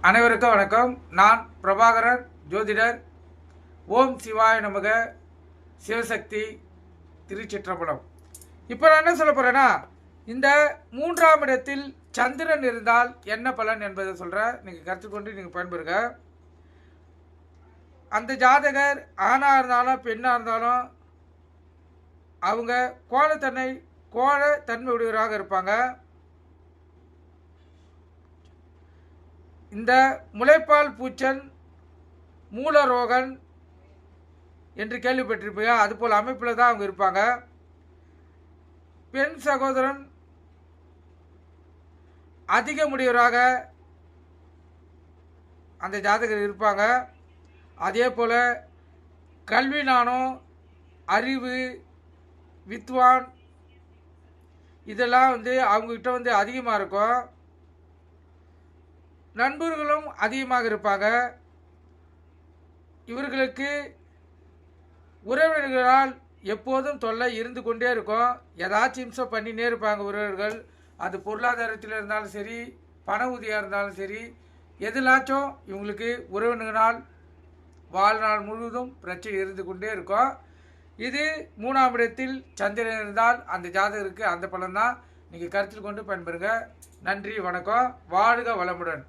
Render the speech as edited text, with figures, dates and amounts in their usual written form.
அனைவருக்கும் வணக்கம். நான் பிரபாகரன், ஜோதிடர். ஓம் சிவாய நமக. சிவசக்தி, திருச்சிற்றம்பலம். இப்போ நான் என்ன சொல்ல போகிறேன்னா, இந்த 3ஆம் இடத்தில் சந்திரன் இருந்தால் என்ன பலன் என்பதை சொல்கிறேன். நீங்கள் கற்றுக்கொண்டு நீங்கள் பயன்பெறுங்க. அந்த ஜாதகர் ஆணாக இருந்தாலும் பெண்ணாக இருந்தாலும் அவங்க கோலத்தன்மை உடையவராக இருப்பாங்க. இந்த முளைப்பால் பூச்சன், மூலரோகன் என்று கேள்விப்பட்டிருப்பீங்க. அதுபோல் அமைப்பில் தான் அவங்க இருப்பாங்க. பெண் சகோதரன் அதிக முடியவராக அந்த ஜாதகர் இருப்பாங்க. அதே போல் கல்வி ஞானம், அறிவு, வித்வான் இதெல்லாம் அவங்கக்கிட்ட அதிகமாக இருக்கும். நண்பர்களும் அதிகமாக இருப்பாங்க. இவர்களுக்கு உறவினர்களால் எப்போதும் தொல்லை இருந்து கொண்டே இருக்கும். ஏதாச்சும் இம்சம் பண்ணினே இருப்பாங்க உறவினர்கள். அது பொருளாதாரத்தில் இருந்தாலும் சரி, பண உதவியாக இருந்தாலும் சரி, எதிலாச்சும் இவங்களுக்கு உறவினர்களால் வாழ்நாள் முழுவதும் பிரச்சனை இருந்து கொண்டே இருக்கும். இது 3ஆம் இடத்தில் சந்திரன் இருந்தால் அந்த ஜாதகருக்கு அந்த பலன் தான். நீங்கள் கருத்தில் கொண்டு பயன்பெறுங்க. நன்றி, வணக்கம். வாழ்க வளமுடன்.